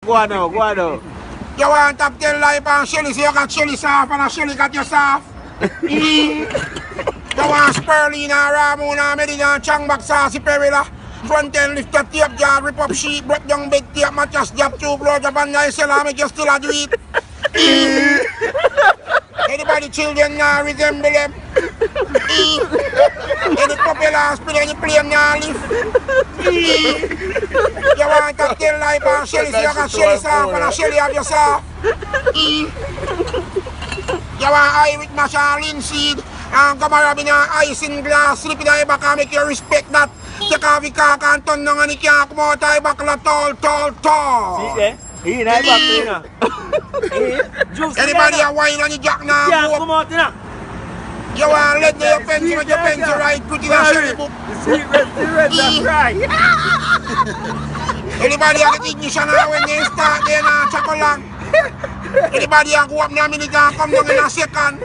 Go on now, go on now. You want top 10 life and Shelly so you got Shelly soft and Shelly got you soft. You want Spirulina, Ramona, Medina, Changback, Sassy Perilla. Front end lift the tape jar, rip up sheet, break down bed tape, mattress, jab two blow job and I sell make you still a do it. Anybody children now resemble them? Any propeller spin any plane now lift? You want to tell life and Shelly so you got Shelly soft and a Shelly have your soft. You want eye with mash and linseed and come around in an ice in glass, slip in the back and make you respect that. Take off the cock and turn down and you can't come out the back tall. See there? He in the back, you know. Anybody a wine on the jack now? Yeah, come out, you know. You want to let your pencil with your pencil right, put in a Shelly book. The secret, that's right. Anybody a get ignition now when they start, they not chuckle long. Anybody a go up in a minute and come down in a second.